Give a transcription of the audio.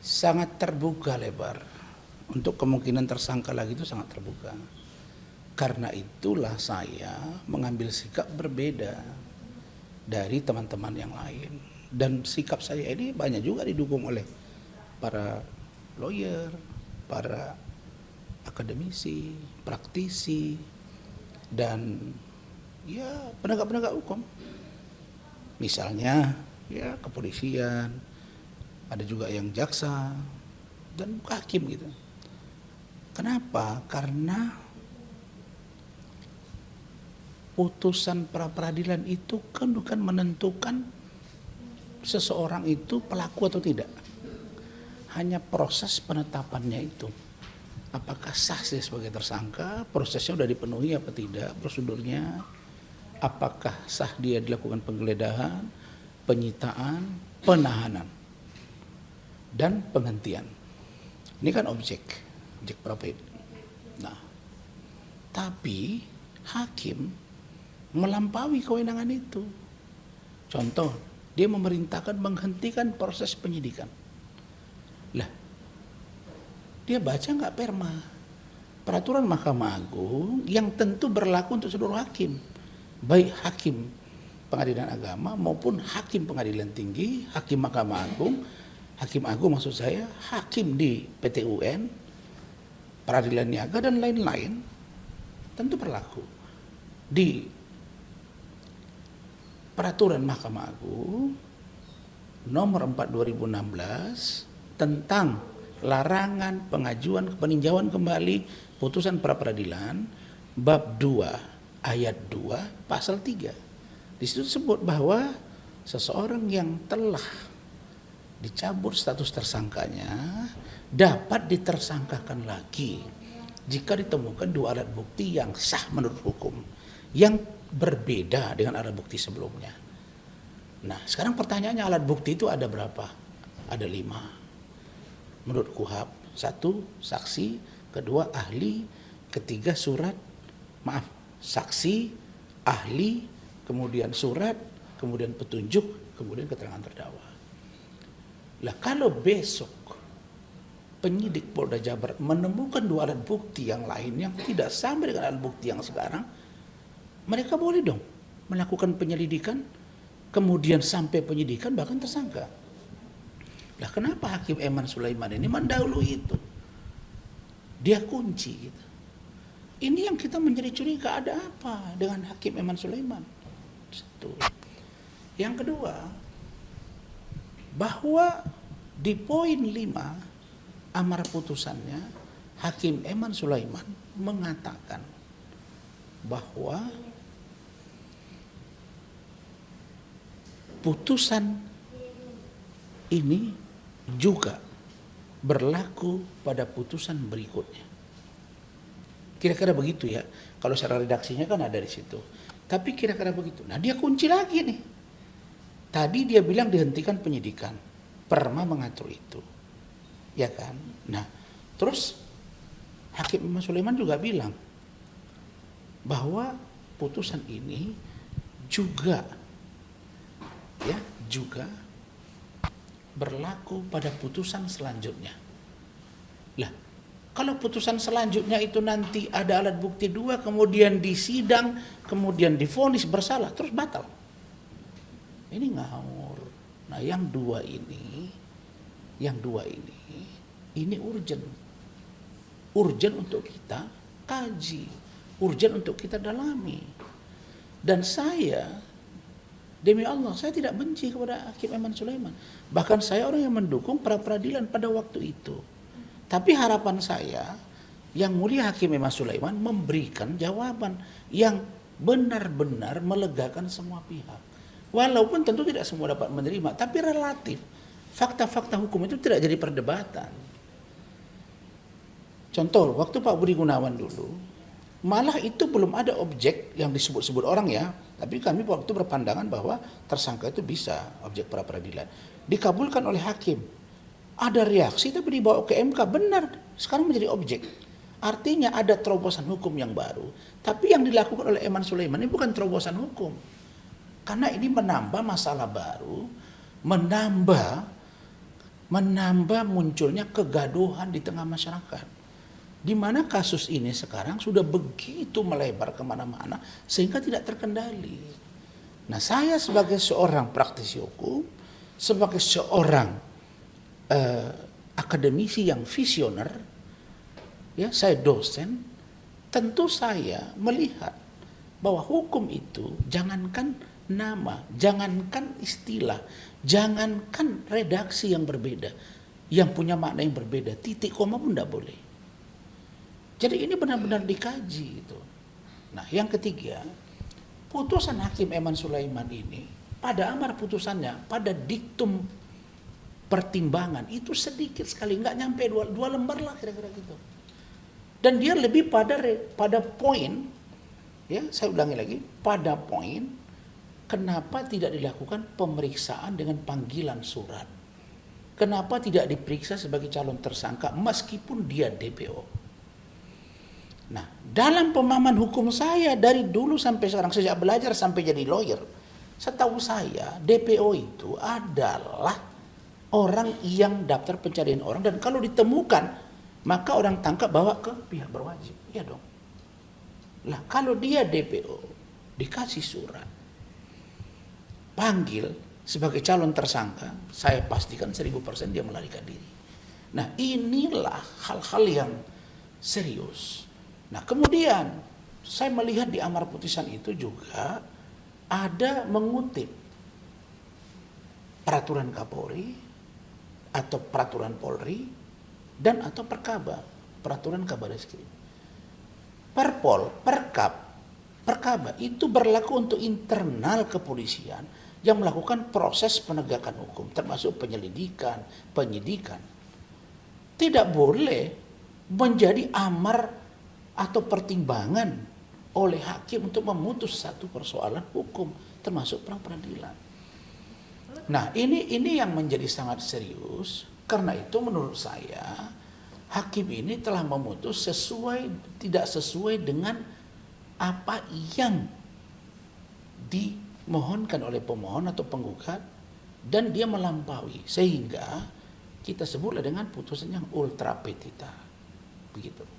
sangat terbuka lebar. Untuk kemungkinan tersangka lagi itu sangat terbuka. Karena itulah saya mengambil sikap berbeda dari teman-teman yang lain. Dan sikap saya ini banyak juga didukung oleh para lawyer, para akademisi, praktisi, dan ya penegak-penegak hukum. Misalnya ya kepolisian, ada juga yang jaksa dan hakim gitu. Kenapa? Karena putusan pra peradilan itu kan bukan menentukan seseorang itu pelaku atau tidak. Hanya proses penetapannya itu. Apakah sah sih sebagai tersangka, prosesnya sudah dipenuhi apa tidak, prosedurnya. Apakah sah dia dilakukan penggeledahan, penyitaan, penahanan, dan penghentian. Ini kan objek pra peradilan. Nah, tapi hakim melampaui kewenangan itu. Contoh, dia memerintahkan menghentikan proses penyidikan. Lah, dia baca nggak perma? Peraturan Mahkamah Agung yang tentu berlaku untuk seluruh hakim. Baik hakim pengadilan agama maupun hakim pengadilan tinggi, hakim Mahkamah Agung, hakim agung maksud saya, hakim di PT UN, peradilan niaga dan lain-lain, tentu berlaku. Di peraturan Mahkamah Agung nomor 4 2016 tentang larangan pengajuan peninjauan kembali putusan pra peradilan bab 2 ayat 2 pasal 3. Di situ disebut bahwa seseorang yang telah dicabut status tersangkanya dapat ditersangkakan lagi jika ditemukan dua alat bukti yang sah menurut hukum yang berbeda dengan alat bukti sebelumnya. Nah, sekarang pertanyaannya, alat bukti itu ada berapa? Ada 5 menurut KUHAP. 1 saksi, kedua ahli, ketiga saksi, ahli, kemudian surat, kemudian petunjuk, kemudian keterangan terdakwa. Lah kalau besok penyidik Polda Jabar menemukan 2 alat bukti yang lain yang tidak sama dengan alat bukti yang sekarang, mereka boleh dong melakukan penyelidikan, kemudian sampai penyidikan bahkan tersangka. Lah kenapa Hakim Eman Sulaiman ini mendahului itu? Dia kunci gitu. Ini yang kita menjadi curiga, ada apa dengan Hakim Eman Sulaiman? Satu. Yang kedua, bahwa di poin 5 amar putusannya Hakim Eman Sulaiman mengatakan bahwa putusan ini juga berlaku pada putusan berikutnya. Kira-kira begitu ya. Kalau secara redaksinya kan ada di situ. Tapi kira-kira begitu. Nah, dia kunci lagi nih. Tadi dia bilang dihentikan penyidikan. Perma mengatur itu. Ya kan? Nah, terus Hakim Eman Sulaiman juga bilang bahwa putusan ini juga berlaku pada putusan selanjutnya. Lah, kalau putusan selanjutnya itu nanti ada alat bukti 2, kemudian disidang, kemudian divonis bersalah, terus batal. Ini ngawur. Nah, yang dua ini urgent. Urgent untuk kita kaji, urgent untuk kita dalami. Dan saya, demi Allah, saya tidak benci kepada Hakim Eman Sulaiman. Bahkan saya orang yang mendukung pra peradilan pada waktu itu. Tapi harapan saya, Yang Mulia Hakim Eman Sulaiman memberikan jawaban yang benar-benar melegakan semua pihak. Walaupun tentu tidak semua dapat menerima, tapi relatif. Fakta-fakta hukum itu tidak jadi perdebatan. Contoh, waktu Pak Budi Gunawan dulu, malah itu belum ada objek yang disebut-sebut orang ya, tapi kami waktu berpandangan bahwa tersangka itu bisa objek pra peradilan. Dikabulkan oleh hakim. Ada reaksi tapi dibawa ke MK, benar, sekarang menjadi objek. Artinya ada terobosan hukum yang baru. Tapi yang dilakukan oleh Eman Sulaiman ini bukan terobosan hukum. Karena ini menambah masalah baru, menambah menambah munculnya kegaduhan di tengah masyarakat. Di mana kasus ini sekarang sudah begitu melebar kemana-mana sehingga tidak terkendali. Nah, saya sebagai seorang praktisi hukum, sebagai seorang akademisi yang visioner, ya, saya dosen, tentu saya melihat bahwa hukum itu jangankan nama, jangankan istilah, jangankan redaksi yang berbeda, yang punya makna yang berbeda, titik koma pun tidak boleh. Jadi ini benar-benar dikaji itu. Nah, yang ketiga, putusan Hakim Eman Sulaiman ini pada amar putusannya, pada diktum pertimbangan itu sedikit sekali, nggak nyampe dua lembar lah kira-kira gitu. Dan dia lebih pada poin, ya saya ulangi lagi, pada poin kenapa tidak dilakukan pemeriksaan dengan panggilan surat, kenapa tidak diperiksa sebagai calon tersangka meskipun dia DPO. Nah, dalam pemahaman hukum saya dari dulu sampai sekarang, sejak belajar sampai jadi lawyer, setahu saya DPO itu adalah orang yang daftar pencarian orang, dan kalau ditemukan maka orang tangkap bawa ke pihak berwajib. Ya dong. Lah kalau dia DPO dikasih surat panggil sebagai calon tersangka, saya pastikan 1000% dia melarikan diri. Nah, inilah hal-hal yang serius. Nah, kemudian saya melihat di amar putusan itu juga ada mengutip peraturan Kapolri atau peraturan Polri dan atau Perkaba, peraturan Kabareskrim. Perpol, Perkab, Perkaba itu berlaku untuk internal kepolisian yang melakukan proses penegakan hukum, termasuk penyelidikan, penyidikan. Tidak boleh menjadi amar atau pertimbangan oleh hakim untuk memutus satu persoalan hukum, termasuk pra peradilan. Nah, ini yang menjadi sangat serius. Karena itu menurut saya hakim ini telah memutus tidak sesuai dengan apa yang dimohonkan oleh pemohon atau penggugat, dan dia melampaui, sehingga kita sebutlah dengan putusan yang ultra petita. Begitu.